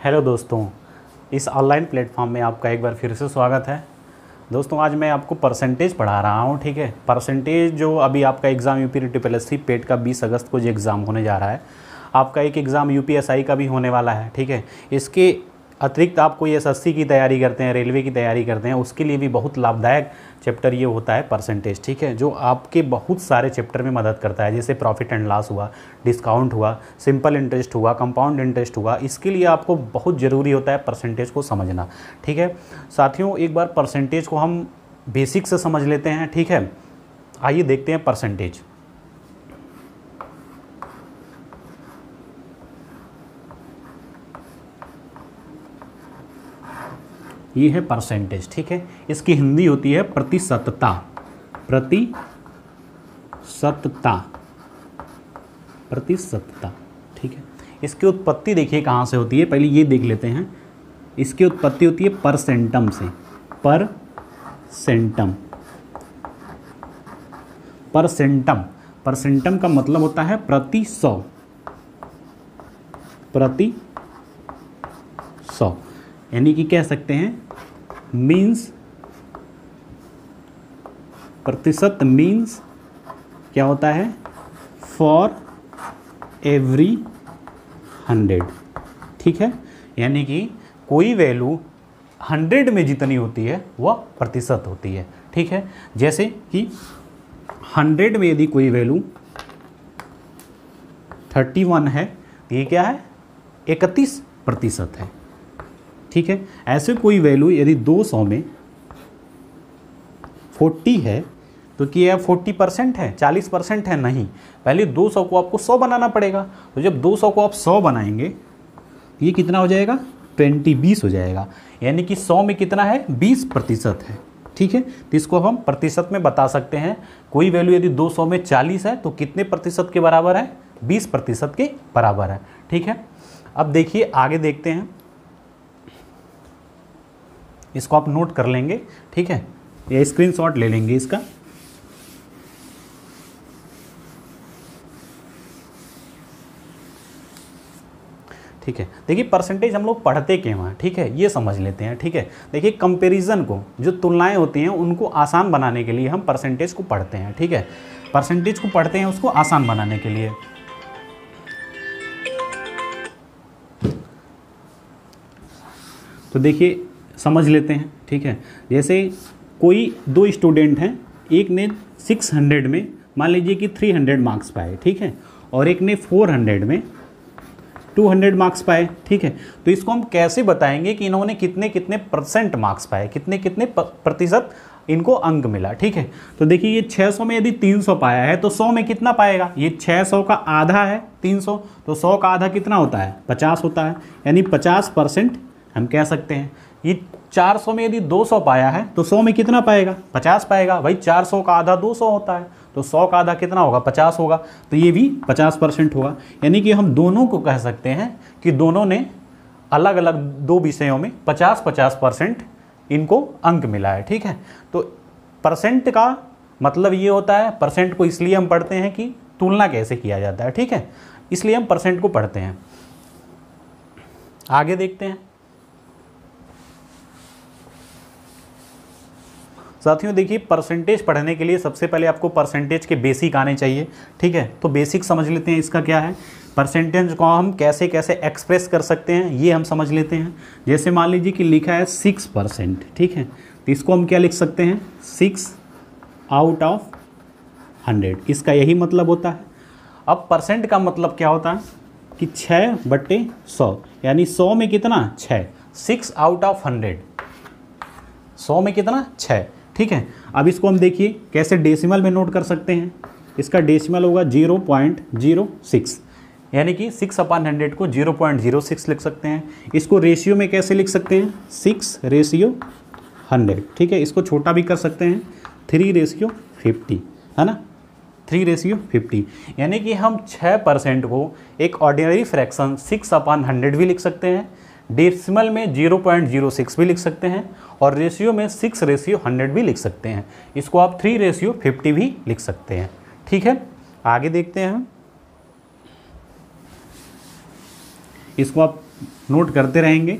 Hello दोस्तों, इस online platform में आपका एक बार फिर से स्वागत है। दोस्तों आज मैं आपको परसेंटेज पढ़ा रहा हूँ। ठीक है, परसेंटेज जो अभी आपका एग्ज़ाम यूपी पेट का 20 अगस्त को जो एग्ज़ाम होने जा रहा है, आपका एक एग्ज़ाम यूपीएसआई का भी होने वाला है। ठीक है, इसके अतिरिक्त आप कोई एसएससी की तैयारी करते हैं, रेलवे की तैयारी करते हैं, उसके लिए भी बहुत लाभदायक चैप्टर ये होता है परसेंटेज। ठीक है, जो आपके बहुत सारे चैप्टर में मदद करता है, जैसे प्रॉफिट एंड लॉस हुआ, डिस्काउंट हुआ, सिंपल इंटरेस्ट हुआ, कंपाउंड इंटरेस्ट हुआ। इसके लिए आपको बहुत ज़रूरी होता है परसेंटेज को समझना। ठीक है साथियों, एक बार परसेंटेज को हम बेसिक से समझ लेते हैं। ठीक है, आइए देखते हैं परसेंटेज। ये है परसेंटेज। ठीक है, इसकी हिंदी होती है प्रतिशतता। प्रतिशतता। ठीक है, इसकी उत्पत्ति देखिए कहाँ से होती है, पहले ये देख लेते हैं। इसकी उत्पत्ति होती है परसेंटम से। परसेंटम का मतलब होता है प्रति 100। यानी कि कह सकते हैं मीन्स, प्रतिशत मीन्स क्या होता है, फॉर एवरी 100। ठीक है, यानी कि कोई वैल्यू 100 में जितनी होती है वह प्रतिशत होती है। ठीक है, जैसे कि 100 में यदि कोई वैल्यू 31 है तो ये क्या है, 31% है। ठीक है, ऐसे कोई वैल्यू यदि 200 में 40 है तो क्या 40% है, 40% है? नहीं, पहले 200 को आपको 100 बनाना पड़ेगा। तो जब 200 को आप 100 बनाएंगे ये कितना हो जाएगा, 20 हो जाएगा। यानी कि 100 में कितना है, 20% है। ठीक है, तो इसको हम प्रतिशत में बता सकते हैं। कोई वैल्यू यदि 200 में 40 है तो कितने प्रतिशत के बराबर है, 20% के बराबर है। ठीक है, अब देखिए आगे देखते हैं, इसको आप नोट कर लेंगे। ठीक है, ये स्क्रीनशॉट ले लेंगे इसका। ठीक है, देखिए परसेंटेज हम लोग पढ़ते क्यों हैं, ठीक है, ये समझ लेते हैं। ठीक है, देखिए कंपैरिजन को, जो तुलनाएं होती हैं उनको आसान बनाने के लिए हम परसेंटेज को पढ़ते हैं। ठीक है, परसेंटेज को पढ़ते हैं उसको आसान बनाने के लिए। तो देखिए समझ लेते हैं। ठीक है, जैसे कोई दो स्टूडेंट हैं, एक ने 600 में मान लीजिए कि 300 मार्क्स पाए। ठीक है, और एक ने 400 में 200 मार्क्स पाए। ठीक है, तो इसको हम कैसे बताएंगे कि इन्होंने कितने कितने परसेंट मार्क्स पाए, कितने कितने प्रतिशत इनको अंक मिला। ठीक है, तो देखिए ये 600 में यदि 300 पाया है तो 100 में कितना पाएगा, ये 600 का आधा है 300, तो 100 का आधा कितना होता है, 50 होता है। यानी 50% हम कह सकते हैं। ये 400 में यदि 200 पाया है तो 100 में कितना पाएगा, 50 पाएगा। भाई 400 का आधा 200 होता है, तो 100 का आधा कितना होगा, 50 होगा। तो ये भी 50% होगा। यानी कि हम दोनों को कह सकते हैं कि दोनों ने अलग अलग दो विषयों में 50-50% इनको अंक मिला है। ठीक है, तो परसेंट का मतलब ये होता है, परसेंट को इसलिए हम पढ़ते हैं कि तुलना कैसे किया जाता है। ठीक है, इसलिए हम परसेंट को पढ़ते हैं। आगे देखते हैं साथियों। देखिए परसेंटेज पढ़ने के लिए सबसे पहले आपको परसेंटेज के बेसिक आने चाहिए। ठीक है, तो बेसिक समझ लेते हैं इसका क्या है, परसेंटेज को हम कैसे कैसे एक्सप्रेस कर सकते हैं ये हम समझ लेते हैं। जैसे मान लीजिए कि लिखा है 6%। ठीक है, तो इसको हम क्या लिख सकते हैं, 6/100। इसका यही मतलब होता है। अब परसेंट का मतलब क्या होता है कि 6/100, यानी 100 में कितना, 6, 6/100, 100 में कितना, 6। ठीक है, अब इसको हम देखिए कैसे डेसिमल में नोट कर सकते हैं। इसका डेसिमल होगा 0.06, यानी कि 6/100 को 0.06 लिख सकते हैं। इसको रेशियो में कैसे लिख सकते हैं, 6/100। ठीक है, इसको छोटा भी कर सकते हैं, 3/50, है ना, 3/50। यानी कि हम 6% को एक ऑर्डिनरी फ्रैक्शन 6/100 भी लिख सकते हैं, डेसिमल में 0.06 भी लिख सकते हैं, और रेशियो में 6/100 भी लिख सकते हैं। इसको आप 3/50 भी लिख सकते हैं। ठीक है, आगे देखते हैं। इसको आप नोट करते रहेंगे।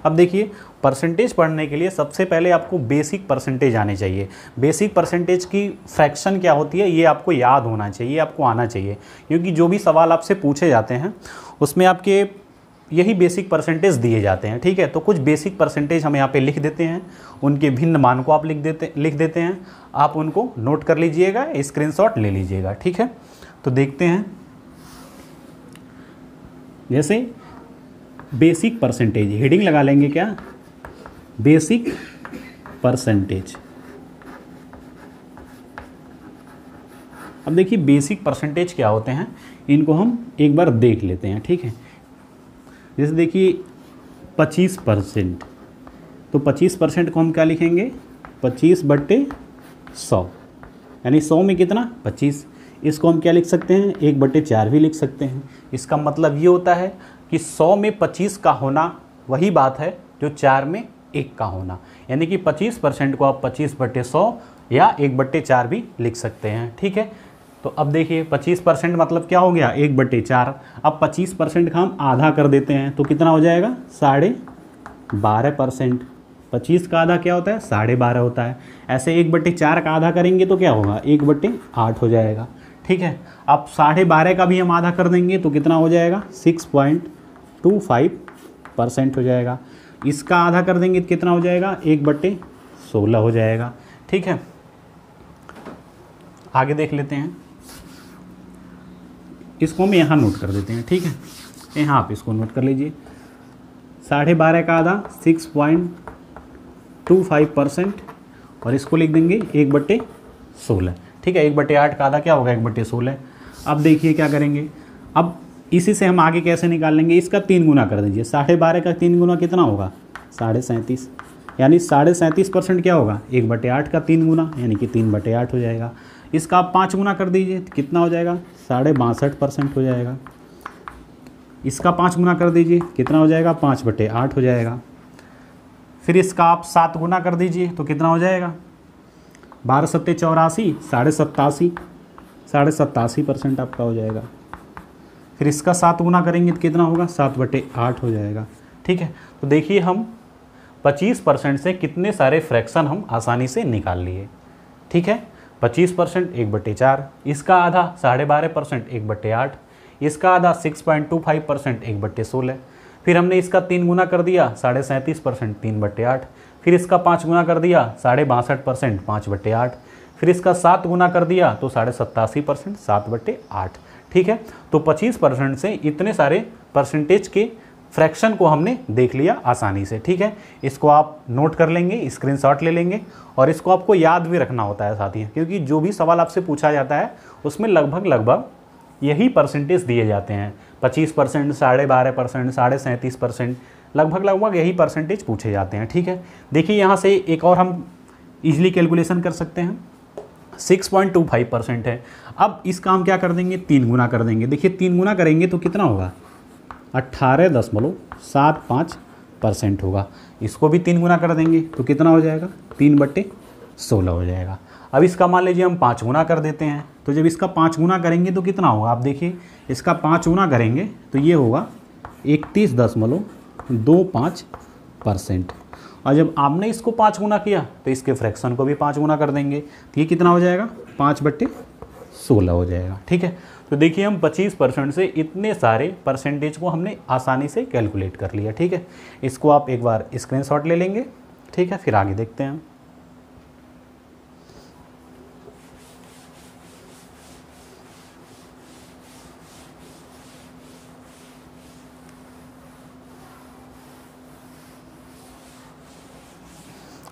अब देखिए, परसेंटेज पढ़ने के लिए सबसे पहले आपको बेसिक परसेंटेज आने चाहिए। बेसिक परसेंटेज की फ्रैक्शन क्या होती है ये आपको याद होना चाहिए, आपको आना चाहिए, क्योंकि जो भी सवाल आपसे पूछे जाते हैं उसमें आपके यही बेसिक परसेंटेज दिए जाते हैं। ठीक है, तो कुछ बेसिक परसेंटेज हम यहाँ पे लिख देते हैं, उनके भिन्न मान को आप लिख देते हैं। आप उनको नोट कर लीजिएगा, स्क्रीनशॉट ले लीजिएगा। ठीक है, तो देखते हैं। जैसे बेसिक परसेंटेज, हेडिंग लगा लेंगे क्या, बेसिक परसेंटेज। अब देखिए बेसिक परसेंटेज क्या होते हैं, इनको हम एक बार देख लेते हैं। ठीक है, जैसे देखिए 25%, तो 25% को हम क्या लिखेंगे, 25/100, यानी 100 में कितना, 25। इसको हम क्या लिख सकते हैं, 1/4 भी लिख सकते हैं। इसका मतलब ये होता है कि 100 में 25 का होना वही बात है जो 4 में 1 का होना, यानी कि 25% को आप 25/100 या 1/4 भी लिख सकते हैं। ठीक है, तो अब देखिए 25% मतलब क्या हो गया, 1/4। अब 25% का हम आधा कर देते हैं तो कितना हो जाएगा, 12.5%। 25 का आधा क्या होता है, 12.5 होता है। ऐसे 1/4 का आधा करेंगे तो क्या होगा, 1/8 हो जाएगा। ठीक है, अब 12.5 का भी हम आधा कर देंगे तो कितना हो जाएगा, 6.25% हो जाएगा। इसका आधा कर देंगे तो कितना हो जाएगा, 1/16 हो जाएगा। ठीक है, आगे देख लेते हैं। इसको हम यहाँ नोट कर देते हैं। ठीक है, यहाँ आप इसको नोट कर लीजिए। 12.5 का आधा 6.25% और इसको लिख देंगे 1/16। ठीक है, 1/8 का आधा क्या होगा, 1/16। अब देखिए क्या करेंगे, अब इसी से हम आगे कैसे निकाल लेंगे, इसका 3 गुना कर दीजिए। 12.5 का 3 गुना कितना होगा, 37.5, यानी 37.5% क्या होगा, 1/8 का 3 गुना, यानी कि 3/8 हो जाएगा। इसका आप 5 गुना कर दीजिए तो कितना हो जाएगा, 62.5% हो जाएगा। इसका 5 गुना कर दीजिए, कितना हो जाएगा, 5/8 हो जाएगा। फिर इसका आप 7 गुना कर दीजिए तो कितना हो जाएगा, 12 7 84, 87.5% आपका हो जाएगा। फिर इसका 7 गुना करेंगे तो कितना होगा, 7/8 हो जाएगा। ठीक है, तो देखिए हम 25% से कितने सारे फ्रैक्शन हम आसानी से निकाल लिए। ठीक है, 25% 1/4, इसका आधा 12.5% 1/8, इसका आधा 6.25% 1/16। फिर हमने इसका 3 गुना कर दिया, 37.5% 3/8। फिर इसका 5 गुना कर दिया, 62.5% 5/8। फिर इसका 7 गुना कर दिया तो 87.5% 7/8। ठीक है, तो 25% से इतने सारे परसेंटेज के फ्रैक्शन को हमने देख लिया आसानी से। ठीक है, इसको आप नोट कर लेंगे, स्क्रीनशॉट ले लेंगे, और इसको आपको याद भी रखना होता है साथ ही, क्योंकि जो भी सवाल आपसे पूछा जाता है उसमें लगभग यही परसेंटेज दिए जाते हैं। 25%, 12.5%, 37.5%, लगभग यही परसेंटेज पूछे जाते हैं। ठीक है, देखिए यहाँ से एक और हम इजीली कैलकुलेशन कर सकते हैं, 6.25% है। अब इसका हम क्या कर देंगे, 3 गुना कर देंगे। देखिए 3 गुना करेंगे तो कितना होगा, 18.75% होगा। इसको भी 3 गुना कर देंगे तो कितना हो जाएगा, 3/16 हो जाएगा। अब इसका मान लीजिए हम 5 गुना कर देते हैं, तो जब इसका 5 गुना करेंगे तो कितना होगा, आप देखिए इसका 5 गुना करेंगे तो ये होगा 31.25%। और जब आपने इसको 5 गुना किया तो इसके फ्रैक्शन को भी 5 गुना कर देंगे तो ये कितना हो जाएगा, 5/16 हो जाएगा। ठीक है, तो देखिए हम 25% से इतने सारे परसेंटेज को हमने आसानी से कैलकुलेट कर लिया। ठीक है, इसको आप एक बार स्क्रीनशॉट ले लेंगे। ठीक है, फिर आगे देखते हैं।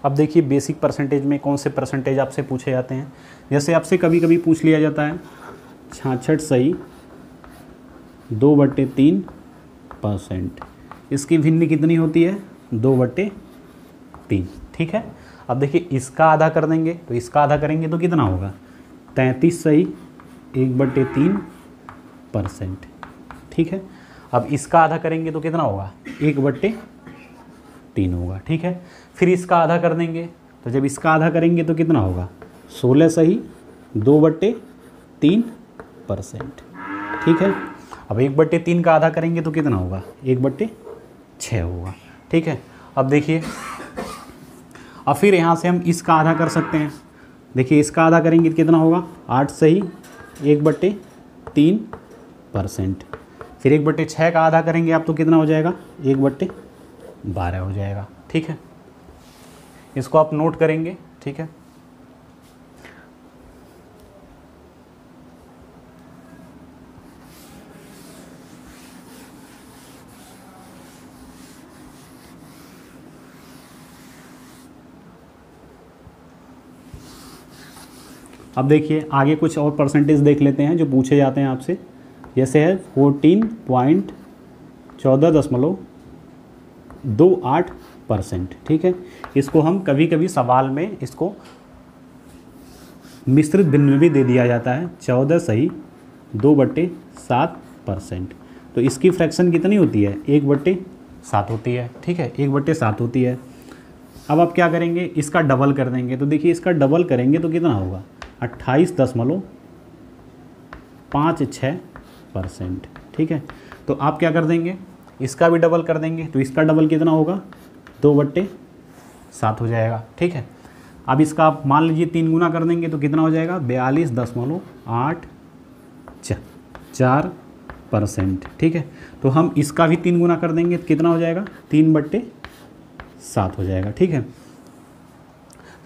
अब देखिए बेसिक परसेंटेज में कौन से परसेंटेज आपसे पूछे जाते हैं। जैसे आपसे कभी कभी पूछ लिया जाता है 66 सही 2/3%, इसकी भिन्न कितनी होती है, 2/3। ठीक है, अब देखिए इसका आधा कर देंगे तो इसका आधा करेंगे तो कितना होगा, 33 सही 1/3%। ठीक है, अब इसका आधा करेंगे तो कितना होगा, 1/3 होगा। ठीक है, फिर इसका आधा कर देंगे तो जब इसका आधा करेंगे तो कितना होगा, 16 सही 2/3%। ठीक है। अब 1/3 का आधा करेंगे तो कितना होगा, 1/6 होगा, ठीक है। अब देखिए, अब फिर यहाँ से हम इसका आधा कर सकते हैं। देखिए इसका आधा करेंगे तो कितना होगा, 8 सही 1/3%। फिर 1/6 का आधा करेंगे आप तो कितना हो जाएगा, 1/12 हो जाएगा, ठीक है। इसको आप नोट करेंगे, ठीक है। अब देखिए आगे कुछ और परसेंटेज देख लेते हैं जो पूछे जाते हैं आपसे। जैसे है 14.28%, ठीक है। इसको हम कभी कभी सवाल में इसको मिश्रित भिन्न में भी दे दिया जाता है, 14 सही 2/7%। तो इसकी फ्रैक्शन कितनी होती है, 1/7 होती है, ठीक है, 1/7 होती है। अब आप क्या करेंगे, इसका डबल कर देंगे। तो देखिए इसका डबल करेंगे तो कितना होगा, 28.56%, ठीक है। तो आप क्या कर देंगे, इसका भी डबल कर देंगे। तो इसका डबल कितना होगा, 2/7 हो जाएगा, ठीक है। अब इसका आप मान लीजिए 3 गुना कर देंगे तो कितना हो जाएगा, 42.84%, ठीक है। तो हम इसका भी 3 गुना कर देंगे तो कितना हो जाएगा, 3/7 हो जाएगा, ठीक है।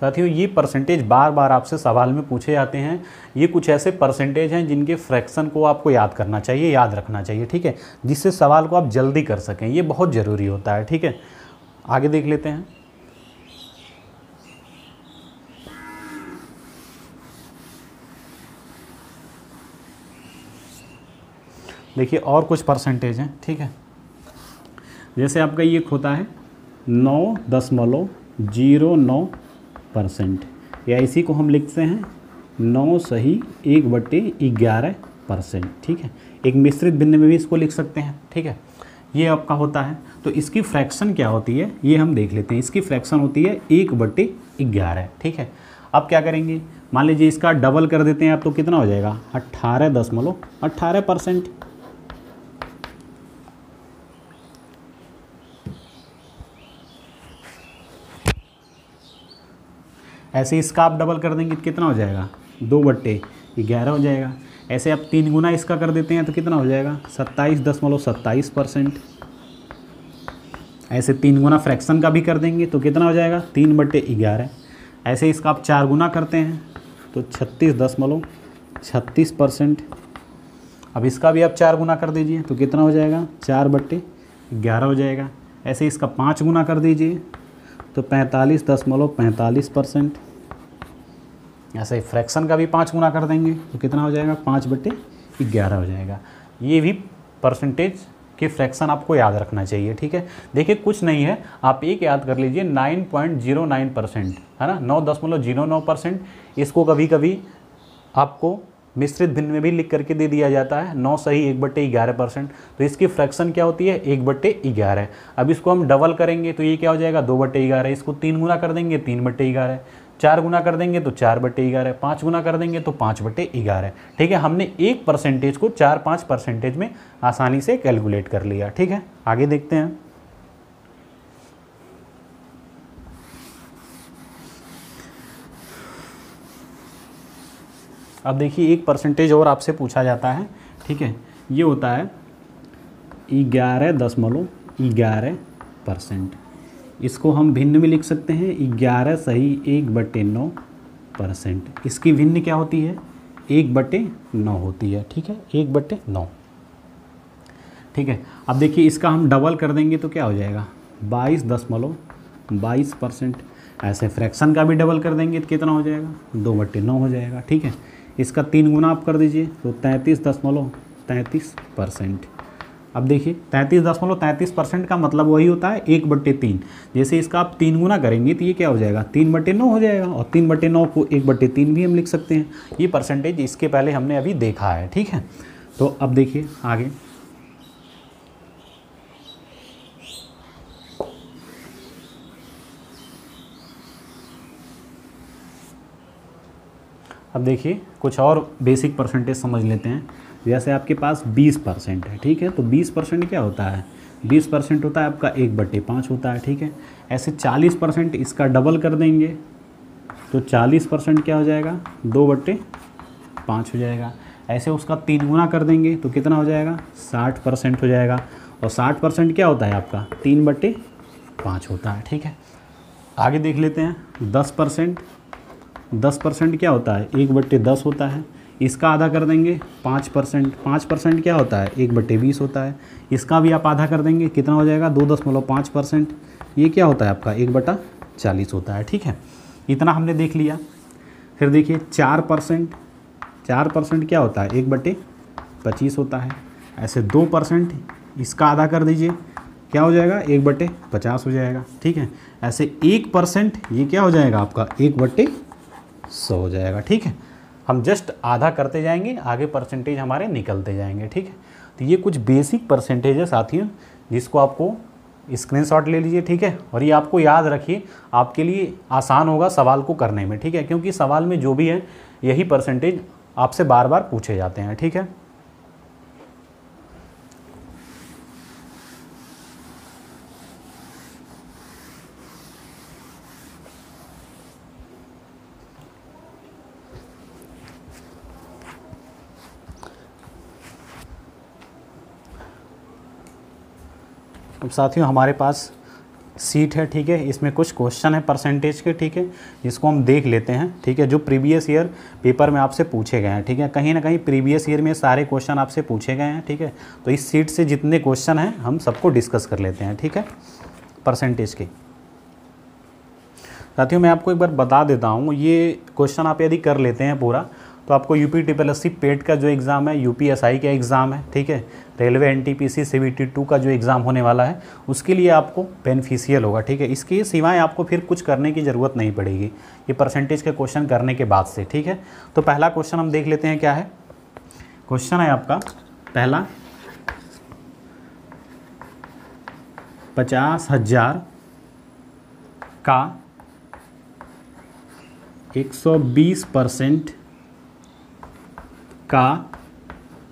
साथियों ये परसेंटेज बार बार आपसे सवाल में पूछे जाते हैं। ये कुछ ऐसे परसेंटेज हैं जिनके फ्रैक्शन को आपको याद करना चाहिए, याद रखना चाहिए, ठीक है, जिससे सवाल को आप जल्दी कर सकें। ये बहुत ज़रूरी होता है, ठीक है। आगे देख लेते हैं। देखिए और कुछ परसेंटेज हैं, ठीक है। जैसे आपका ये होता है 9.09%, या इसी को हम लिखते हैं 9 सही 1/11%, ठीक है। एक मिश्रित भिन्न में भी इसको लिख सकते हैं, ठीक है। ये आपका होता है। तो इसकी फ्रैक्शन क्या होती है ये हम देख लेते हैं। इसकी फ्रैक्शन होती है 1/11, ठीक है। अब क्या करेंगे, मान लीजिए इसका डबल कर देते हैं आप तो कितना हो जाएगा, 18.18%। ऐसे इसका आप डबल कर देंगे तो कितना हो जाएगा, 2/11 हो जाएगा। ऐसे आप 3 गुना इसका कर देते हैं तो कितना हो जाएगा, 27.27%। ऐसे 3 गुना फ्रैक्शन का भी कर देंगे तो कितना हो जाएगा, 3/11। ऐसे इसका आप 4 गुना करते हैं तो 36.36%। अब इसका भी आप 4 गुना कर दीजिए तो कितना हो जाएगा, 4/11 हो जाएगा। ऐसे इसका 5 गुना कर दीजिए तो 45.45%। ऐसे फ्रैक्शन का भी 5 गुना कर देंगे तो कितना हो जाएगा, 5/11 हो जाएगा। ये भी परसेंटेज के फ्रैक्शन आपको याद रखना चाहिए, ठीक है। देखिए कुछ नहीं है, आप एक याद कर लीजिए 9.09%, है ना, 9.09%। इसको कभी कभी आपको मिश्रित भिन्न में भी लिख करके दे दिया जाता है, 9 सही 1/11%। तो इसकी फ्रैक्शन क्या होती है, 1/11। अब इसको हम डबल करेंगे तो ये क्या हो जाएगा, 2/11। इसको 3 गुना कर देंगे 3/11, 4 गुना कर देंगे तो 4/11, 5 गुना कर देंगे तो 5/11, ठीक है। हमने एक परसेंटेज को 4-5 परसेंटेज में आसानी से कैलकुलेट कर लिया, ठीक है। आगे देखते हैं। अब देखिए एक परसेंटेज और आपसे पूछा जाता है, ठीक है। ये होता है 11.11%। इसको हम भिन्न में लिख सकते हैं 11 सही 1/9%। इसकी भिन्न क्या होती है, 1/9 होती है, ठीक है, 1/9, ठीक है। अब देखिए इसका हम डबल कर देंगे तो क्या हो जाएगा, 22.22%। ऐसे फ्रैक्शन का भी डबल कर देंगे तो कितना हो जाएगा, 2/9 हो जाएगा, ठीक है। इसका 3 गुना आप कर दीजिए तो 33.33%। अब देखिए 33.33% का मतलब वही होता है 1/3। जैसे इसका आप 3 गुना करेंगे तो ये क्या हो जाएगा, 3/9 हो जाएगा। और 3/9 को 1/3 भी हम लिख सकते हैं। ये परसेंटेज इसके पहले हमने अभी देखा है, ठीक है। तो अब देखिए आगे, अब देखिए कुछ और बेसिक परसेंटेज समझ लेते हैं। जैसे आपके पास 20% है, ठीक है, तो 20% क्या होता है, 20% होता है आपका 1/5 होता है, ठीक है। ऐसे 40% इसका डबल कर देंगे तो 40% क्या हो जाएगा, 2/5 हो जाएगा। ऐसे उसका 3 गुना कर देंगे तो कितना हो जाएगा, 60% हो जाएगा। और 60% क्या होता है आपका, 3/5 होता है, ठीक है। आगे देख लेते हैं 10%। 10% क्या होता है, 1/10 होता है। इसका आधा कर देंगे 5%। 5% क्या होता है, 1/20 होता है। इसका भी आप आधा कर देंगे, कितना हो जाएगा, 2.5%। ये क्या होता है आपका, 1/40 होता है, ठीक है। इतना हमने देख लिया। फिर देखिए 4%। 4% क्या होता है, 1/25 होता है। ऐसे 2%, इसका आधा कर दीजिए, क्या हो जाएगा, 1/50 हो जाएगा, ठीक है। ऐसे 1%, ये क्या हो जाएगा आपका, 1/100 हो जाएगा, ठीक है। हम जस्ट आधा करते जाएंगे, आगे परसेंटेज हमारे निकलते जाएंगे, ठीक है। तो ये कुछ बेसिक परसेंटेज है साथियों, जिसको आपको स्क्रीनशॉट ले लीजिए, ठीक है। और ये आपको याद रखिए, आपके लिए आसान होगा सवाल को करने में, ठीक है, क्योंकि सवाल में जो भी है यही परसेंटेज आपसे बार बार पूछे जाते हैं, ठीक है। अब साथियों हमारे पास सीट है, ठीक है, इसमें कुछ क्वेश्चन है परसेंटेज के, ठीक है, जिसको हम देख लेते हैं, ठीक है, जो प्रीवियस ईयर पेपर में आपसे पूछे गए हैं, ठीक है। कहीं ना कहीं प्रीवियस ईयर में सारे क्वेश्चन आपसे पूछे गए हैं, ठीक है। तो इस सीट से जितने क्वेश्चन हैं हम सबको डिस्कस कर लेते हैं, ठीक है, परसेंटेज के। साथियों मैं आपको एक बार बता देता हूँ, ये क्वेश्चन आप यदि कर लेते हैं पूरा, तो आपको UPSSC पेट का जो एग्ज़ाम है, UPSI का एग्ज़ाम है, ठीक है, रेलवे NTPC CBT 2 का जो एग्ज़ाम होने वाला है, उसके लिए आपको बेनिफिशियल होगा, ठीक है। इसके सिवाय आपको फिर कुछ करने की ज़रूरत नहीं पड़ेगी ये परसेंटेज के क्वेश्चन करने के बाद से, ठीक है। तो पहला क्वेश्चन हम देख लेते हैं क्या है। क्वेश्चन है आपका पहला, 50,000 का 120% का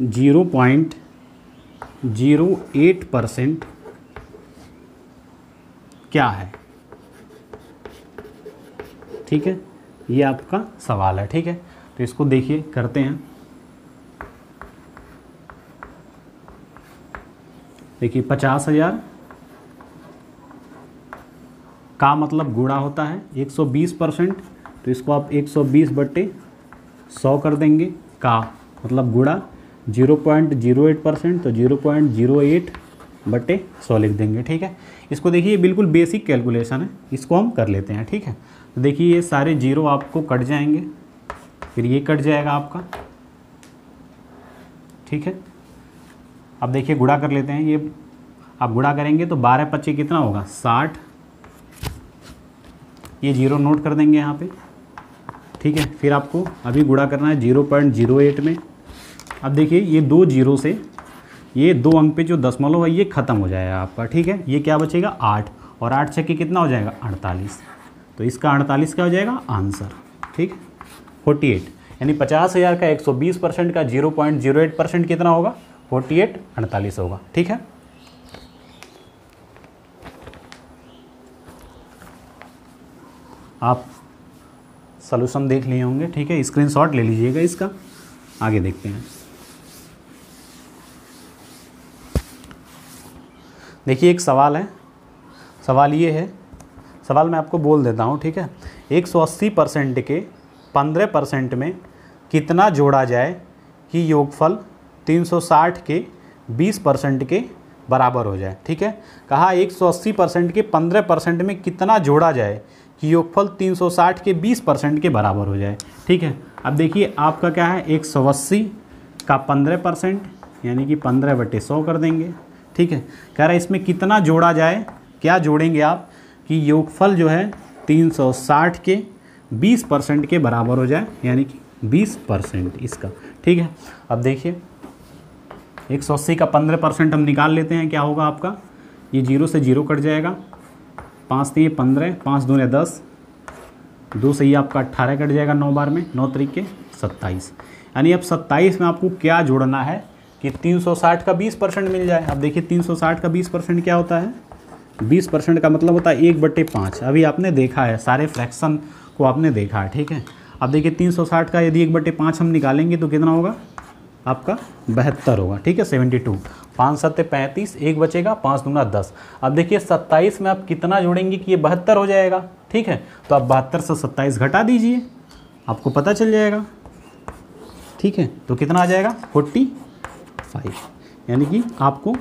0.08% क्या है, ठीक है। ये आपका सवाल है, ठीक है। तो इसको देखिए, करते हैं। देखिए 50,000 का मतलब गुणा होता है 120%, तो इसको आप 120/100 कर देंगे। का मतलब गुणा 0.08%, तो 0.08/100 लिख देंगे, ठीक है। इसको देखिए बिल्कुल बेसिक कैलकुलेशन है, इसको हम कर लेते हैं, ठीक है। तो देखिए ये सारे जीरो आपको कट जाएंगे, फिर ये कट जाएगा आपका, ठीक है। अब देखिए गुणा कर लेते हैं, ये आप गुणा करेंगे तो 12×25 कितना होगा, 60। ये जीरो नोट कर देंगे यहाँ पे, ठीक है। फिर आपको अभी गुणा करना है 0.08 में। अब देखिए ये 2 जीरो से ये 2 अंक पे जो दशमलव है ये ख़त्म हो जाएगा आपका, ठीक है। ये क्या बचेगा, 8, और 8 छक्के कितना हो जाएगा, 48। तो इसका 48 क्या हो जाएगा आंसर, ठीक है, 48। यानी 50,000 का 120% का 0.08% कितना होगा, 48, 48 होगा, ठीक है। आप सॉल्यूशन देख लिए होंगे, ठीक है, स्क्रीनशॉट ले लीजिएगा इसका। आगे देखते हैं। देखिए एक सवाल है, सवाल ये है, सवाल मैं आपको बोल देता हूँ, ठीक है। 180% के 15% में कितना जोड़ा जाए कि योगफल 360 के 20% के बराबर हो जाए, ठीक है। कहा 180% के 15% में कितना जोड़ा जाए कि योगफल 360 के 20% के बराबर हो जाए, ठीक है। अब देखिए आपका क्या है, 180 का 15% यानी कि 15/100 कर देंगे, ठीक है। कह रहा है इसमें कितना जोड़ा जाए, क्या जोड़ेंगे आप कि योगफल जो है 360 के 20% के बराबर हो जाए, यानी कि 20% इसका, ठीक है। अब देखिए 180 का 15% हम निकाल लेते हैं, क्या होगा आपका, ये 0 से 0 कट जाएगा, 5 3 15, 5 दूने 10, 2 से ये आपका 18 कट जाएगा 9 बार में, 9 3 27। यानी अब 27 में आपको क्या जोड़ना है कि 360 का 20% मिल जाए। अब देखिए 360 का 20% क्या होता है, 20% का मतलब होता है 1/5। अभी आपने देखा है, सारे फ्रैक्शन को आपने देखा है, ठीक है। अब देखिए 360 का यदि 1/5 हम निकालेंगे तो कितना होगा आपका 72 होगा, ठीक है, 72। 5 7 35, 1 बचेगा, 5 दूना 10। अब देखिए 27 में आप कितना जोड़ेंगे कि ये 72 हो जाएगा, ठीक है। तो आप 72 से 27 घटा दीजिए, आपको पता चल जाएगा, ठीक है। तो कितना आ जाएगा 45, यानी कि आपको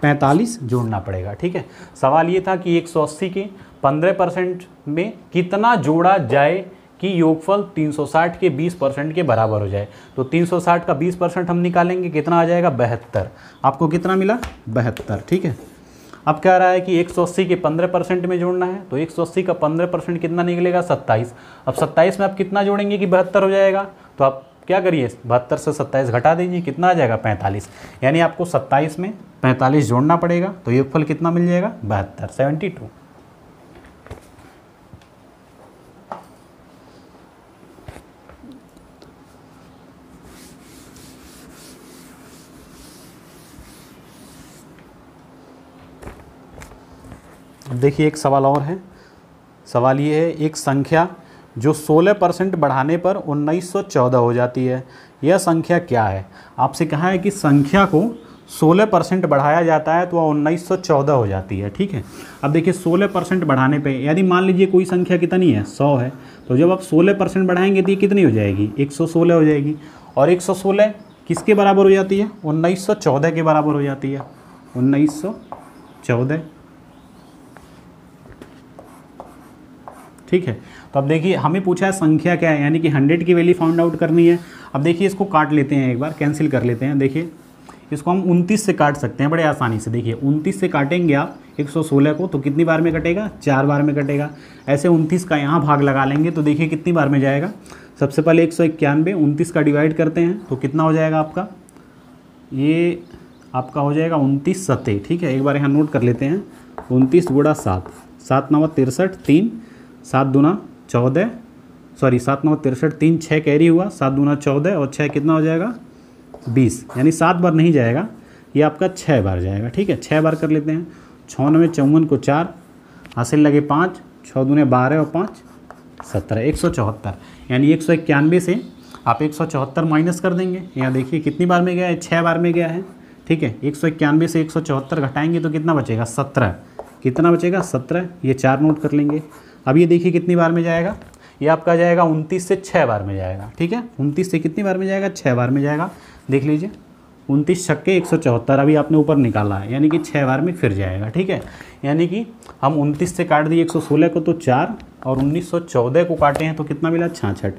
45 जोड़ना पड़ेगा, ठीक है। सवाल ये था कि 180 के 15% में कितना जोड़ा जाए कि योगफल 360 के 20% के बराबर हो जाए। तो 360 का 20% हम निकालेंगे, कितना आ जाएगा 72। आपको कितना मिला 72, ठीक है। अब कह रहा है कि 180 के 15% में जोड़ना है, तो 180 का 15% कितना निकलेगा 27। अब 27 में आप कितना जोड़ेंगे कि 72 हो जाएगा, तो आप क्या करिए 72 से 27 घटा दीजिए, कितना आ जाएगा 45। यानी आपको 27 में 45 जोड़ना पड़ेगा, तो योगफल कितना मिल जाएगा 72, 72। देखिए एक सवाल और है। सवाल ये है, एक संख्या जो 16% बढ़ाने पर 1914 हो जाती है, यह संख्या क्या है। आपसे कहा है कि संख्या को 16% बढ़ाया जाता है तो वह 1914 हो जाती है, ठीक है। अब देखिए 16% बढ़ाने पे, यदि मान लीजिए कोई संख्या कितनी है 100 है, तो जब आप 16% बढ़ाएंगे तो ये कितनी हो जाएगी 116 हो जाएगी। और 116 किसके बराबर हो जाती है 1914 के बराबर हो जाती है, 1914, ठीक है। तो अब देखिए हमें पूछा है संख्या क्या है, यानी कि 100 की वैल्यू फाइंड आउट करनी है। अब देखिए इसको काट लेते हैं, एक बार कैंसिल कर लेते हैं। देखिए इसको हम 29 से काट सकते हैं बड़े आसानी से। देखिए 29 से काटेंगे आप 116 को तो कितनी बार में कटेगा 4 बार में कटेगा। ऐसे 29 का यहाँ भाग लगा लेंगे तो देखिए कितनी बार में जाएगा। सबसे पहले 191 29 का डिवाइड करते हैं तो कितना हो जाएगा आपका, ये आपका हो जाएगा 29 सत्ते, ठीक है। एक बार यहाँ नोट कर लेते हैं, 29 गुणा 7, 7 9 63, 3 7 दूना 14, सॉरी 7 9 63, 3 6 कैरी हुआ, 7 दूना 14 और 6 कितना हो जाएगा 20, यानी 7 बार नहीं जाएगा, ये आपका 6 बार जाएगा, ठीक है। 6 बार कर लेते हैं। 6 9 54 को 4, हासिल लगे 5, 6 दूने 12 और 5 17, 174। यानी 191 से आप 174 माइनस कर देंगे। यहाँ देखिए कितनी बार में गया है 6 बार में गया है, ठीक है। 191 से 174 घटाएंगे तो कितना बचेगा 17, कितना बचेगा 17, ये 4 नोट कर लेंगे। अब ये देखिए कितनी बार में जाएगा, ये आपका जाएगा 29 से 6 बार में जाएगा, ठीक है। 29 से कितनी बार में जाएगा 6 बार में जाएगा। देख लीजिए 29 छक्के 174, अभी आपने ऊपर निकाला है, यानी कि 6 बार में फिर जाएगा, ठीक है। यानी कि हम 29 से काट दिए 116 को तो 4 और 1914 को काटे हैं तो कितना मिला 66।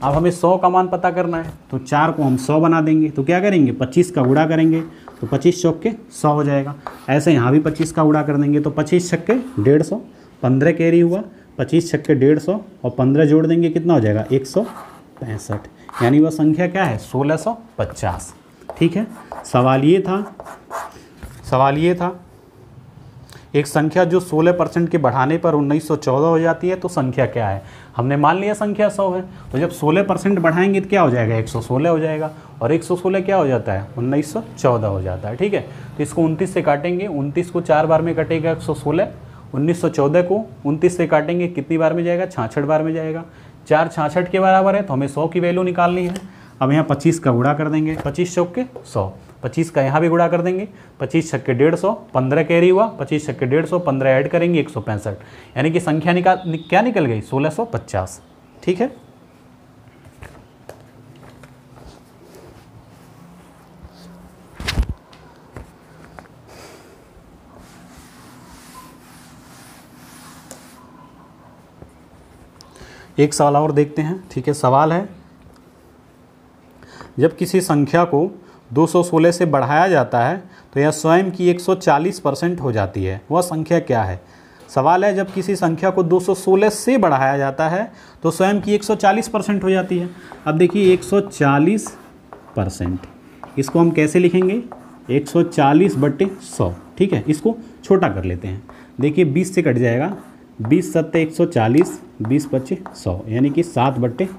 अब हमें 100 का मान पता करना है तो 4 को हम 100 बना देंगे, तो क्या करेंगे 25 का गुणा करेंगे तो 25 चौके 100 हो जाएगा। ऐसे यहाँ भी 25 का गुणा कर देंगे तो 25 छक्के 150, 15 कैरी हुआ, 25 छक्के 150 और 15 जोड़ देंगे कितना हो जाएगा 165, यानी वह संख्या क्या है 1650, ठीक है। सवाल ये था एक संख्या जो 16% के बढ़ाने पर 1914 हो जाती है तो संख्या क्या है। हमने मान लिया संख्या 100 है, तो जब 16% बढ़ाएंगे तो क्या हो जाएगा 116 हो जाएगा, और 116 क्या हो जाता है 1914 हो जाता है, ठीक है। तो इसको 29 से काटेंगे, 29 को 4 बार में कटेगा 116, 1914 को 29 से काटेंगे कितनी बार में जाएगा 66 बार में जाएगा। 4 66 के बराबर है तो हमें 100 की वैल्यू निकालनी है। अब यहाँ 25 का गुणा कर देंगे, 25 चौके 100, 25 का यहाँ भी गुणा कर देंगे, 25 छक्के 150, 15 कैरी हुआ, 25 छक्के 150, 15 ऐड करेंगे 165, यानी कि संख्या क्या निकल गई 1650, ठीक है। एक सवाल और देखते हैं, ठीक है। सवाल है, जब किसी संख्या को 216 से बढ़ाया जाता है तो यह स्वयं की 140% हो जाती है, वह संख्या क्या है। सवाल है, जब किसी संख्या को 216 से बढ़ाया जाता है तो स्वयं की 140% हो जाती है। अब देखिए 140%, इसको हम कैसे लिखेंगे 140/100, ठीक है। इसको छोटा कर लेते हैं, देखिए 20 से कट जाएगा, 20 7 140, 20 25 100, यानी कि 7/5,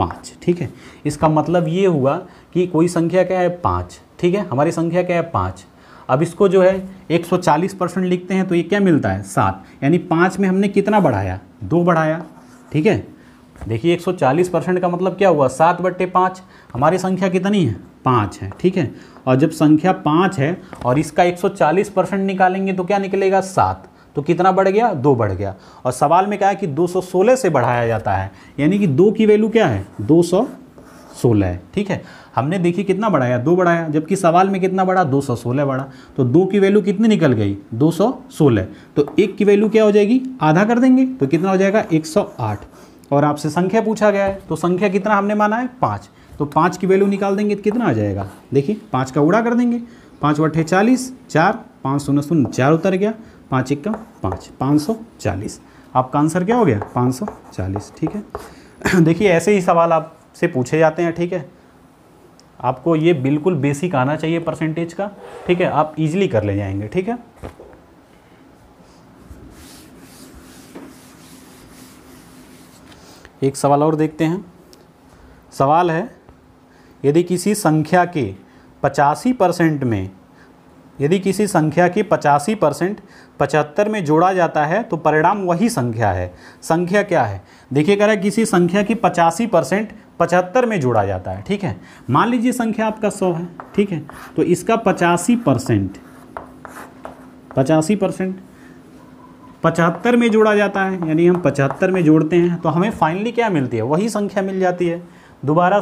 5, ठीक है। इसका मतलब ये हुआ कि कोई संख्या क्या है 5, ठीक है, हमारी संख्या क्या है 5। अब इसको जो है 140% लिखते हैं तो ये क्या मिलता है 7, यानी 5 में हमने कितना बढ़ाया 2 बढ़ाया, ठीक है। देखिए 140% का मतलब क्या हुआ 7/5, हमारी संख्या कितनी है 5 है, ठीक है। और जब संख्या 5 है और इसका 140% निकालेंगे तो क्या निकलेगा 7, तो कितना बढ़ गया 2 बढ़ गया। और सवाल में क्या है कि 216 से बढ़ाया जाता है, यानी कि 2 की वैल्यू क्या है 216 है, ठीक है। हमने देखिए कितना बढ़ाया 2 बढ़ाया, जबकि सवाल में कितना बढ़ा 216 बढ़ा, तो 2 की वैल्यू कितनी निकल गई 216, तो 1 की वैल्यू क्या हो जाएगी आधा कर देंगे तो कितना हो जाएगा 108। और आपसे संख्या पूछा गया है तो संख्या कितना हमने माना है 5, तो 5 की वैल्यू निकाल देंगे तो कितना आ जाएगा, देखिए 5 का उड़ा कर देंगे, 5/40 4, 5 0 0 4 उतर गया, 5 1 5, 540। आपका आंसर क्या हो गया 540, ठीक है। देखिए ऐसे ही सवाल आपसे पूछे जाते हैं, ठीक है। आपको ये बिल्कुल बेसिक आना चाहिए परसेंटेज का, ठीक है, आप इजीली कर ले जाएंगे, ठीक है। एक सवाल और देखते हैं। सवाल है यदि किसी संख्या के 85% में, यदि किसी संख्या के 85% 75 में जोड़ा जाता है तो परिणाम वही संख्या है। संख्या क्या है, देखिए कह रहा है किसी संख्या की 85% 75 में जोड़ा जाता है, ठीक है। मान लीजिए संख्या आपका 100 है, ठीक है, तो इसका 85% 75 में जोड़ा जाता है, यानी हम 75 में जोड़ते हैं तो हमें फाइनली क्या मिलती है वही संख्या मिल जाती है, दोबारा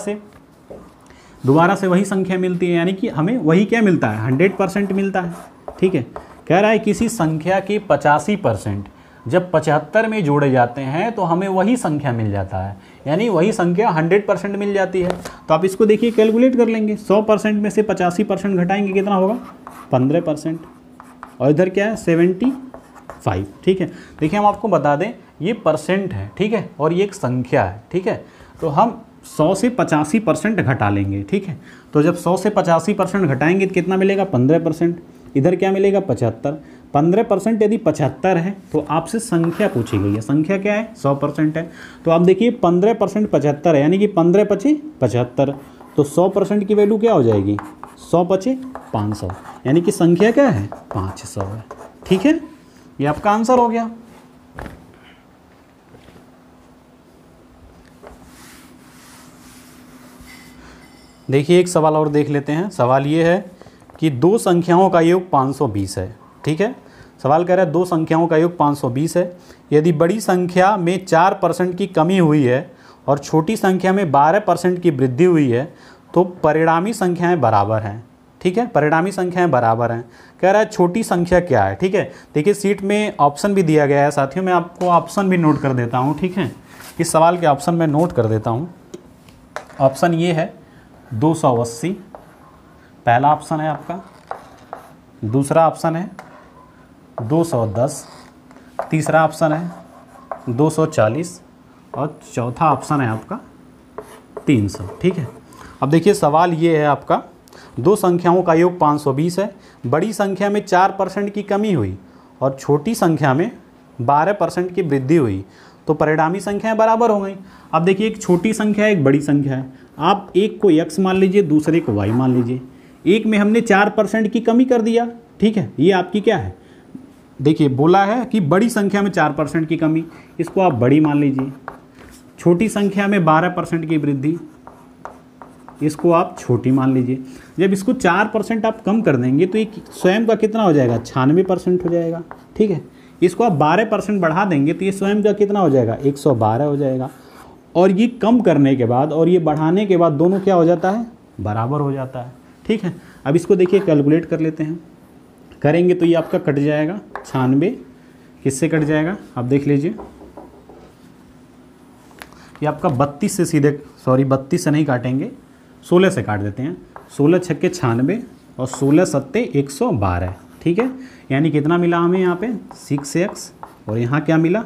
से वही संख्या मिलती है, यानी कि हमें वही क्या मिलता है 100% मिलता है, ठीक है। कह रहा है किसी संख्या के 85% जब 75 में जोड़े जाते हैं तो हमें वही संख्या मिल जाता है, यानी वही संख्या 100% मिल जाती है। तो आप इसको देखिए कैलकुलेट कर लेंगे, 100% में से 85% घटाएंगे कितना होगा 15%, और इधर क्या है 75, ठीक है। देखिए हम आपको बता दें ये परसेंट है, ठीक है, और ये एक संख्या है, ठीक है। तो हम 100 से 85% घटा लेंगे, ठीक है। तो जब 100 से 85% घटाएंगे तो कितना मिलेगा 15%, इधर क्या मिलेगा 75, 15% यदि 75 है तो आपसे संख्या पूछी गई है, संख्या क्या है 100% है। तो आप देखिए 15% 75 है, यानी कि 15 × 75, तो 100% की वैल्यू क्या हो जाएगी 100 × 500, यानी कि संख्या क्या है 500 है, ठीक है। ये आपका आंसर हो गया। देखिए एक सवाल और देख लेते हैं। सवाल ये है कि दो संख्याओं का योग 520 है, ठीक है। सवाल कह रहा है दो संख्याओं का योग 520 है। यदि बड़ी संख्या में 4% की कमी हुई है और छोटी संख्या में 12% की वृद्धि हुई है तो परिणामी संख्याएं बराबर हैं, ठीक है। परिणामी संख्याएं बराबर हैं। कह रहा है छोटी संख्या क्या है, ठीक है। देखिए सीट में ऑप्शन भी दिया गया है साथियों, मैं आपको ऑप्शन भी नोट कर देता हूँ, ठीक है। इस सवाल के ऑप्शन में नोट कर देता हूँ। ऑप्शन ये है 280, पहला ऑप्शन है आपका। दूसरा ऑप्शन है 210, तीसरा ऑप्शन है 240 और चौथा ऑप्शन है आपका 300, ठीक है। अब देखिए सवाल ये है आपका, दो संख्याओं का योग 520 है। बड़ी संख्या में 4% की कमी हुई और छोटी संख्या में 12% की वृद्धि हुई तो परिणामी संख्याएं बराबर हो गई। अब देखिए एक छोटी संख्या है, एक बड़ी संख्या है। आप एक को x मान लीजिए, दूसरे को y मान लीजिए। एक में हमने 4% की कमी कर दिया, ठीक है। ये आपकी क्या है, देखिए बोला है कि बड़ी संख्या में 4% की कमी, इसको आप बड़ी मान लीजिए। छोटी संख्या में 12% की वृद्धि, इसको आप छोटी मान लीजिए। जब इसको 4% आप कम कर देंगे तो ये स्वयं का कितना हो जाएगा 96% हो जाएगा, ठीक है। इसको आप 12% बढ़ा देंगे तो ये स्वयं का कितना हो जाएगा 112 हो जाएगा। और ये कम करने के बाद और ये बढ़ाने के बाद दोनों क्या हो जाता है बराबर हो जाता है, ठीक है। अब इसको देखिए कैलकुलेट कर लेते हैं। करेंगे तो ये आपका कट जाएगा 96, किससे कट जाएगा आप देख लीजिए। ये आपका 32 से सीधे, सॉरी 32 से नहीं काटेंगे, 16 से काट देते हैं। 16 छक्के 96 और 16 सत्ते 112, ठीक है। यानी कितना मिला हमें यहाँ पे 6x और यहाँ क्या मिला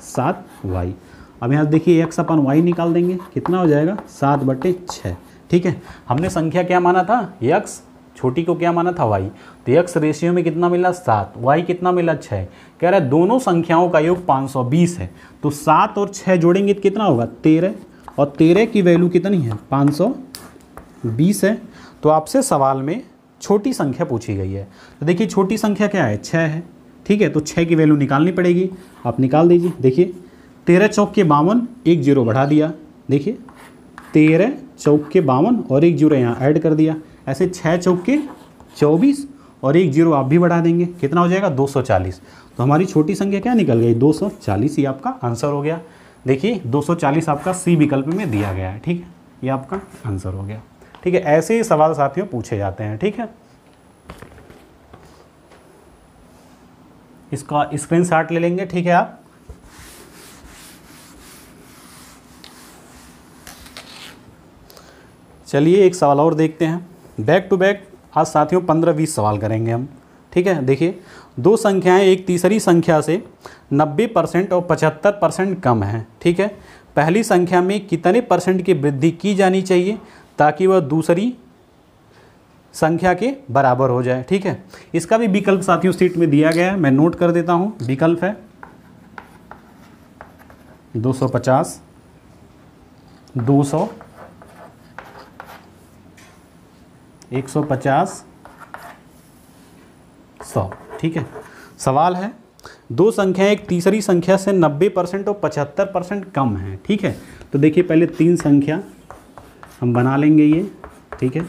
7y। अब यहाँ देखिए x अपन y निकाल देंगे, कितना हो जाएगा 7/6, ठीक है। हमने संख्या क्या माना था x, छोटी को क्या माना था y, तो x रेशियो में कितना मिला 7, y कितना मिला 6। कह रहा है दोनों संख्याओं का योग 520 है तो 7 और 6 जोड़ेंगे तो कितना होगा 13, और 13 की वैल्यू कितनी है 520 है। तो आपसे सवाल में छोटी संख्या पूछी गई है। तो देखिए छोटी संख्या क्या है 6 है, ठीक है। तो 6 की वैल्यू निकालनी पड़ेगी, आप निकाल दीजिए। देखिए 13 चौक के 52, एक जीरो बढ़ा दिया। देखिए 13 चौक के 52 और एक जीरो यहाँ ऐड कर दिया। ऐसे 6 चौक के 24 और एक जीरो आप भी बढ़ा देंगे, कितना हो जाएगा 240। तो हमारी छोटी संख्या क्या निकल गई 240, ही आपका आंसर हो गया। देखिए 240 आपका सी विकल्प में दिया गया है, ठीक है, ये आपका आंसर हो गया। ठीक है, ऐसे ही सवाल साथियों पूछे जाते हैं। ठीक है, इसका स्क्रीनशॉट ले लेंगे। ठीक है, आप चलिए एक सवाल और देखते हैं। बैक टू बैक आज साथियों 15-20 सवाल करेंगे हम। ठीक है, देखिए दो संख्याएं एक तीसरी संख्या से 90% और 75% कम है। ठीक है, पहली संख्या में कितने % की वृद्धि की जानी चाहिए ताकि वह दूसरी संख्या के बराबर हो जाए। ठीक है, इसका भी विकल्प साथियों शीट में दिया गया है, मैं नोट कर देता हूं। विकल्प है 250, 200, 150, 100। ठीक है, सवाल है दो संख्याएं एक तीसरी संख्या से 90% और 75% कम है। ठीक है, तो देखिए पहले तीन संख्या हम बना लेंगे ये। ठीक है,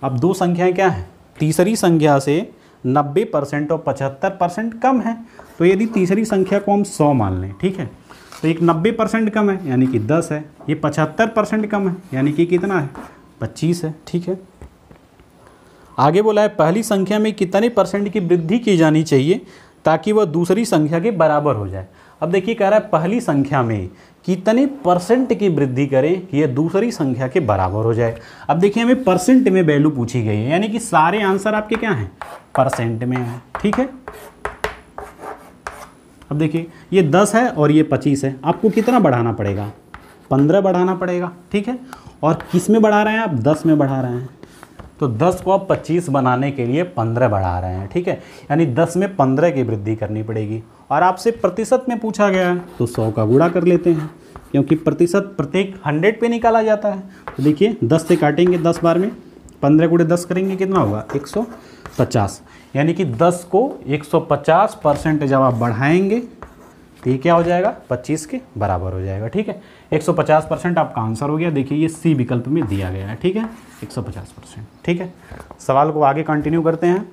अब दो संख्याएं क्या हैं, तीसरी संख्या से 90% और 75% कम है। तो यदि तीसरी संख्या को हम 100 मान लें, ठीक है, तो एक 90% कम है यानी कि 10 है, ये 75% कम है यानी कि कितना है 25 है। ठीक है, आगे बोला है पहली संख्या में कितने % की वृद्धि की जानी चाहिए ताकि वह दूसरी संख्या के बराबर हो जाए। अब देखिए कह रहा है पहली संख्या में कितने % की वृद्धि करें कि यह दूसरी संख्या के बराबर हो जाए। अब देखिए हमें परसेंट में वैल्यू पूछी गई है, यानी कि सारे आंसर आपके क्या हैं परसेंट में है। ठीक है, अब देखिए ये 10 है और ये 25 है, आपको कितना बढ़ाना पड़ेगा 15 बढ़ाना पड़ेगा। ठीक है, और किस में बढ़ा रहे हैं आप 10 में बढ़ा रहे हैं, तो 10 को आप 25 बनाने के लिए 15 बढ़ा रहे हैं। ठीक है, यानी 10 में 15 की वृद्धि करनी पड़ेगी। और आपसे प्रतिशत में पूछा गया है तो 100 का गुणा कर लेते हैं, क्योंकि प्रतिशत प्रत्येक 100 पे निकाला जाता है। तो देखिए 10 से काटेंगे 10 बार में, 15 गुणे 10 करेंगे कितना होगा 150, यानी कि 10 को 150% जब आप बढ़ाएंगे तो ये क्या हो जाएगा 25 के बराबर हो जाएगा। ठीक है, 150% आपका आंसर हो गया। देखिए ये सी विकल्प में दिया गया है। ठीक है, 150%। ठीक है, सवाल को आगे कंटिन्यू करते हैं।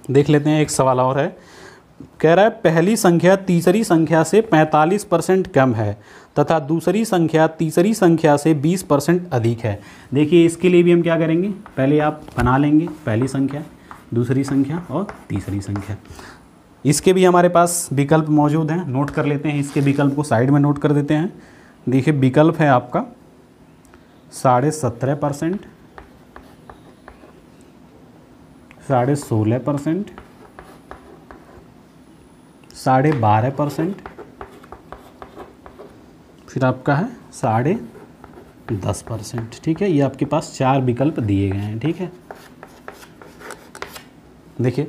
देख लेते हैं, एक सवाल और है, कह रहा है पहली संख्या तीसरी संख्या से 45% कम है तथा दूसरी संख्या तीसरी संख्या से 20% अधिक है। देखिए इसके लिए भी हम क्या करेंगे, पहले आप बना लेंगे पहली संख्या, दूसरी संख्या और तीसरी संख्या। इसके भी हमारे पास विकल्प मौजूद हैं, नोट कर लेते हैं। इसके विकल्प को साइड में नोट कर देते हैं। देखिए विकल्प है आपका 17.5%, 16.5%, 12.5%, फिर आपका है 10.5%। ठीक है, ये आपके पास 4 विकल्प दिए गए हैं। ठीक है, देखिए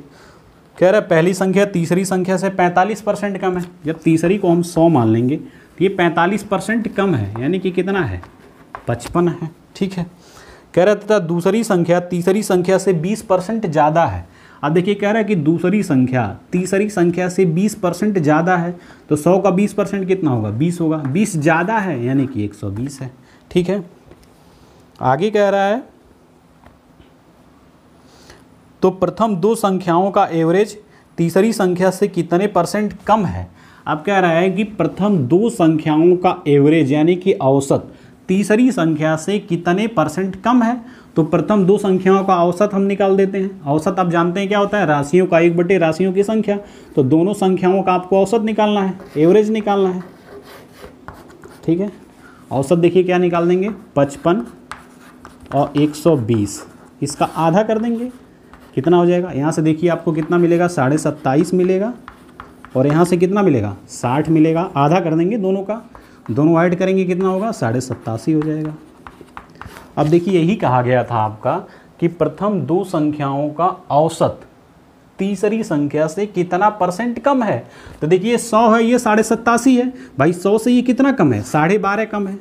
कह रहा है पहली संख्या तीसरी संख्या से 45% कम है। जब तीसरी को हम 100 मान लेंगे तो ये 45% कम है, यानी कि कितना है 55 है। ठीक है, कह रहा था दूसरी संख्या तीसरी संख्या से 20% ज़्यादा है। अब देखिए कह रहा है कि दूसरी संख्या तीसरी संख्या से 20% ज़्यादा है, तो 100 का 20% कितना होगा 20 होगा, 20 ज़्यादा है यानी कि 120 है। ठीक है, आगे कह रहा है तो प्रथम दो संख्याओं का एवरेज तीसरी संख्या से कितने % कम है। अब कह रहा है कि प्रथम दो संख्याओं का एवरेज यानी कि औसत तीसरी संख्या से कितने % कम है। तो प्रथम दो संख्याओं का औसत हम निकाल देते हैं। औसत आप जानते हैं क्या होता है, राशियों का 1/, राशियों की संख्या। तो दोनों संख्याओं का आपको औसत निकालना है, एवरेज निकालना है। ठीक है, औसत देखिए क्या निकाल देंगे 55 और 120, इसका आधा कर देंगे, कितना हो जाएगा, यहाँ से देखिए आपको कितना मिलेगा 27.5 मिलेगा, और यहाँ से कितना मिलेगा 60 मिलेगा। आधा कर देंगे दोनों का, दोनों ऐड करेंगे कितना होगा 87.5 हो जाएगा। अब देखिए यही कहा गया था आपका कि प्रथम दो संख्याओं का औसत तीसरी संख्या से कितना परसेंट कम है। तो देखिए 100 है, ये 87.5 है भाई, 100 से ये कितना कम है, 12.5 कम है।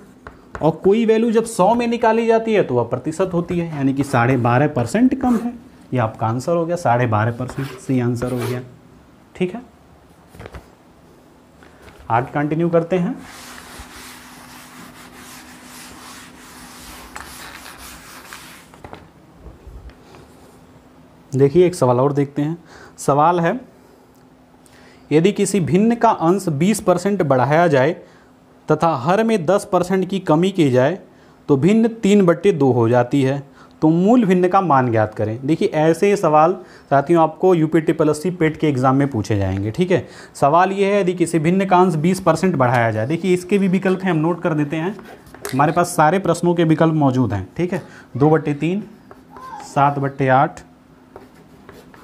और कोई वैल्यू जब 100 में निकाली जाती है तो वह प्रतिशत होती है, यानी कि 12.5% कम है। ये आपका आंसर हो गया, 12.5% सही आंसर हो गया। ठीक है, आगे कंटिन्यू करते हैं। देखिए एक सवाल और देखते हैं। सवाल है, यदि किसी भिन्न का अंश 20% बढ़ाया जाए तथा हर में 10% की कमी की जाए तो भिन्न 3/2 हो जाती है, तो मूल भिन्न का मान ज्ञात करें। देखिए ऐसे सवाल साथियों आपको UPTSSC पेट के एग्जाम में पूछे जाएंगे। ठीक है, सवाल ये है, यदि किसी भिन्न का अंश 20% बढ़ाया जाए। देखिए इसके भी विकल्प हैं, हम नोट कर देते हैं। हमारे पास सारे प्रश्नों के विकल्प मौजूद हैं। ठीक है, 2/3, 7/8,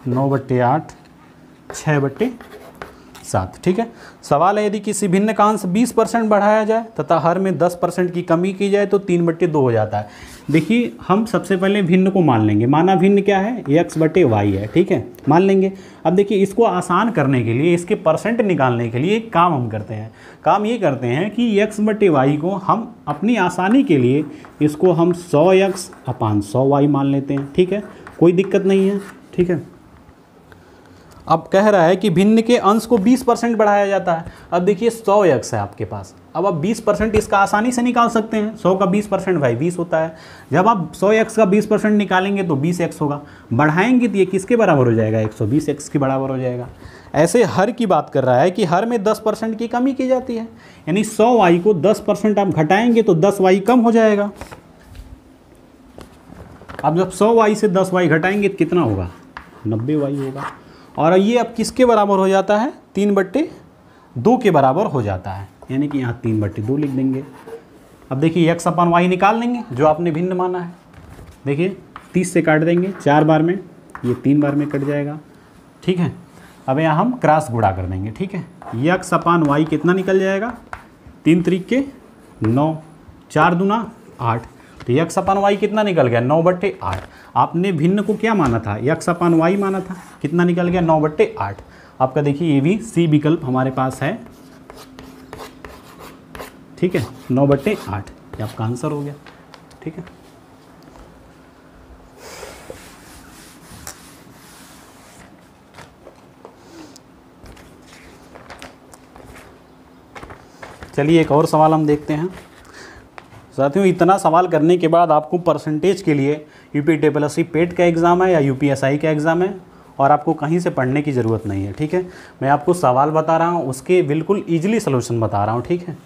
9/8, 6/7। ठीक है, सवाल है, यदि किसी भिन्न का अंश 20% बढ़ाया जाए तथा हर में 10% की कमी की जाए तो 3/2 हो जाता है। देखिए हम सबसे पहले भिन्न को मान लेंगे। माना भिन्न क्या है, x/y है। ठीक है, मान लेंगे। अब देखिए इसको आसान करने के लिए, इसके परसेंट निकालने के लिए एक काम हम करते हैं। काम ये करते हैं कि x/y को हम अपनी आसानी के लिए इसको हम 100x/100y मान लेते हैं। ठीक है, कोई दिक्कत नहीं है। ठीक है, अब कह रहा है कि भिन्न के अंश को 20% बढ़ाया जाता है। अब देखिए 100x है आपके पास, अब आप 20% इसका आसानी से निकाल सकते हैं। 100 का 20% भाई 20 होता है। जब आप 100x का 20% निकालेंगे तो 20x होगा, बढ़ाएंगे तो ये किसके बराबर हो जाएगा, 120x के बराबर हो जाएगा। ऐसे हर की बात कर रहा है कि हर में 10% की कमी की जाती है, यानी 100y को 10% आप घटाएंगे तो 10y कम हो जाएगा। अब जब 100y से 10y घटाएंगे तो कितना होगा, 90y होगा। और ये अब किसके बराबर हो जाता है, 3/2 के बराबर हो जाता है, यानी कि यहाँ 3/2 लिख देंगे। अब देखिए x/y निकाल लेंगे जो आपने भिन्न माना है। देखिए 30 से काट देंगे 4 बार में, ये 3 बार में कट जाएगा। ठीक है, अब यहाँ हम क्रॉस गुणा कर देंगे। ठीक है, x/y कितना निकल जाएगा, 3 त्रिक के 9, 4 दूना 8, तो x/y कितना निकल गया, 9/8। आपने भिन्न को क्या माना था, x/y माना था, कितना निकल गया, 9/8। आपका देखिए ये भी सी विकल्प हमारे पास है। ठीक है, 9/8 ये आपका आंसर हो गया। ठीक है, चलिए एक और सवाल हम देखते हैं। साथियों इतना सवाल करने के बाद आपको परसेंटेज के लिए UPTSSC पेट का एग्ज़ाम है या UPSI का एग्ज़ाम है, और आपको कहीं से पढ़ने की ज़रूरत नहीं है। ठीक है, मैं आपको सवाल बता रहा हूँ, उसके बिल्कुल ईजिली सलूशन बता रहा हूँ। ठीक है,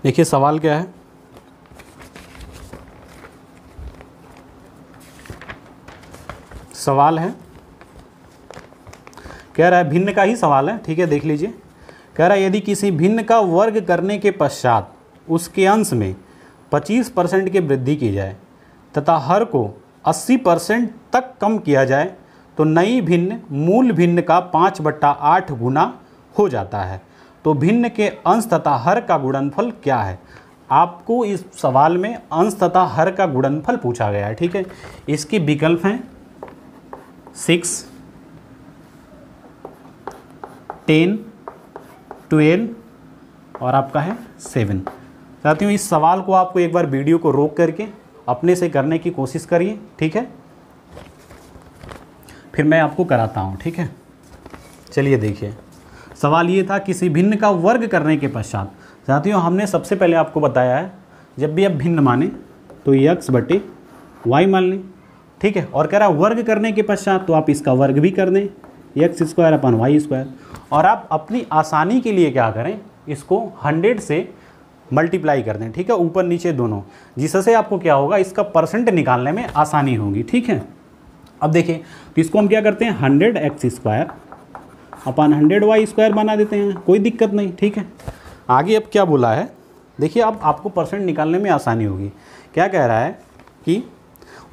देखिए सवाल क्या है। सवाल है, कह रहा है भिन्न का ही सवाल है। ठीक है, देख लीजिए। कह रहा है यदि किसी भिन्न का वर्ग करने के पश्चात उसके अंश में 25% की वृद्धि की जाए तथा हर को 80% तक कम किया जाए तो नई भिन्न मूल भिन्न का 5/8 गुना हो जाता है। तो भिन्न के अंश तथा हर का गुणनफल क्या है। आपको इस सवाल में अंश तथा हर का गुणनफल पूछा गया है। ठीक है, इसके विकल्प हैं 6, 10, 12 और आपका है 7। साथियों इस सवाल को आपको एक बार वीडियो को रोक करके अपने से करने की कोशिश करिए। ठीक है, फिर मैं आपको कराता हूँ। ठीक है, चलिए देखिए सवाल ये था, किसी भिन्न का वर्ग करने के पश्चात। साथियों हमने सबसे पहले आपको बताया है, जब भी आप भिन्न माने तो x/y मान लें। ठीक है, और कह रहा है वर्ग करने के पश्चात तो आप इसका वर्ग भी कर दें, x²/y²। और आप अपनी आसानी के लिए क्या करें, इसको 100 से मल्टीप्लाई कर दें। ठीक है, ऊपर नीचे दोनों, जिससे आपको क्या होगा, इसका परसेंट निकालने में आसानी होगी। ठीक है, अब देखिए तो इसको हम क्या करते हैं, 100x²/100y² बना देते हैं, कोई दिक्कत नहीं। ठीक है, आगे अब क्या बोला है, देखिए अब आपको परसेंट निकालने में आसानी होगी। क्या कह रहा है कि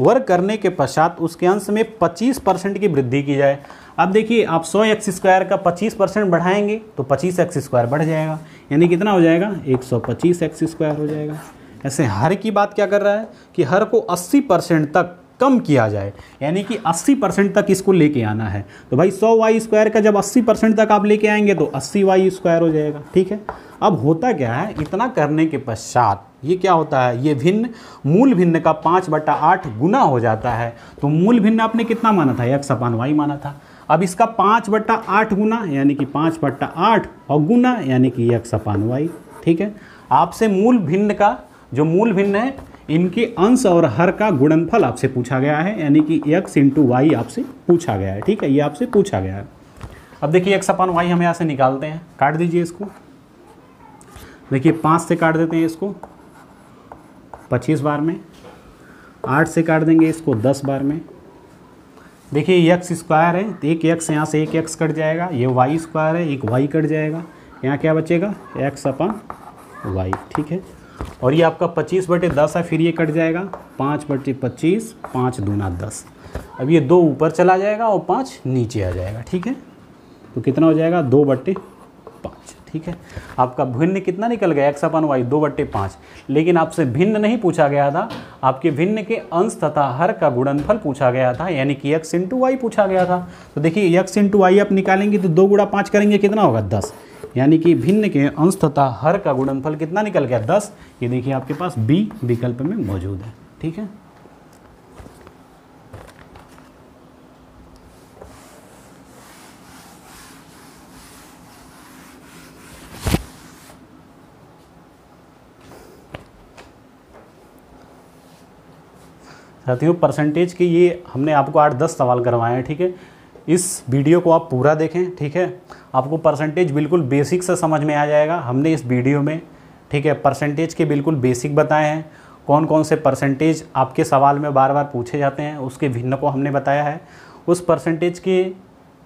वर्ग करने के पश्चात उसके अंश में 25% की वृद्धि की जाए। अब देखिए आप 100x² का 25% बढ़ाएंगे तो 25x² बढ़ जाएगा, यानी कितना हो जाएगा 125x² हो जाएगा। ऐसे हर की बात क्या कर रहा है कि हर को 80% तक कम किया जाए, यानी कि 80% तक इसको लेके आना है। तो भाई 100y² का जब 80% तक आप लेके आएंगे तो 80y² हो जाएगा, ठीक है। अब होता क्या है, इतना करने के पश्चात ये क्या होता है, ये भिन्न मूल भिन्न का 5/8 गुना हो जाता है। तो मूल भिन्न आपने कितना माना था, x/y माना था। अब इसका 5/8 गुना यानी कि 5/8 और गुना यानी कि x/y, ठीक है। आपसे मूल भिन्न का जो मूल भिन्न है इनके अंश और हर का गुणनफल आपसे पूछा गया है, यानी कि x × y आपसे पूछा गया है, ठीक है, ये आपसे पूछा गया है। अब देखिए x/y हम यहाँ से निकालते हैं, काट दीजिए इसको। देखिए 5 से काट देते हैं इसको 25 बार में, 8 से काट देंगे इसको 10 बार में। देखिए x² है तो एक x यहाँ से एक x कट जाएगा, ये y² है एक y कट जाएगा, यहाँ क्या बचेगा x/y, ठीक है। और ये आपका 25/10 है, फिर ये कट जाएगा 5/25, 5 दूना 10। अब ये 2 ऊपर चला जाएगा और 5 नीचे आ जाएगा, ठीक है। तो कितना हो जाएगा 2/5, ठीक है। आपका भिन्न कितना निकल गया x/y 2/5। लेकिन आपसे भिन्न नहीं पूछा गया था, आपके भिन्न के अंश तथा हर का गुणनफल पूछा गया था, यानी कि x × y पूछा गया था। तो देखिए x × y आप निकालेंगे तो 2 × 5 करेंगे कितना होगा 10, यानी कि भिन्न के अंश तथा हर का गुणनफल कितना निकल गया 10। ये देखिए आपके पास B विकल्प में मौजूद है, ठीक है। साथियों परसेंटेज की ये हमने आपको 8-10 सवाल करवाए हैं, ठीक है। इस वीडियो को आप पूरा देखें, ठीक है। आपको परसेंटेज बिल्कुल बेसिक से समझ में आ जाएगा। हमने इस वीडियो में, ठीक है, परसेंटेज के बिल्कुल बेसिक बताए हैं। कौन कौन से परसेंटेज आपके सवाल में बार बार पूछे जाते हैं उसके भिन्न को हमने बताया है। उस परसेंटेज के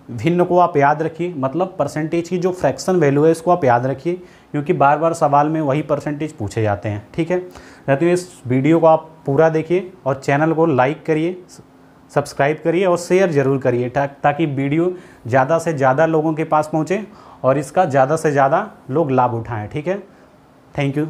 भिन्न को आप याद रखिए, मतलब परसेंटेज की जो फ्रैक्शन वैल्यू है इसको आप याद रखिए, क्योंकि बार बार सवाल में वही परसेंटेज पूछे जाते हैं, ठीक है। साथियों इस वीडियो को आप पूरा देखिए और चैनल को लाइक करिए, सब्सक्राइब करिए और शेयर ज़रूर करिए ताकि वीडियो ज़्यादा से ज़्यादा लोगों के पास पहुँचे और इसका ज़्यादा से ज़्यादा लोग लाभ उठाएं, ठीक है। Thank you.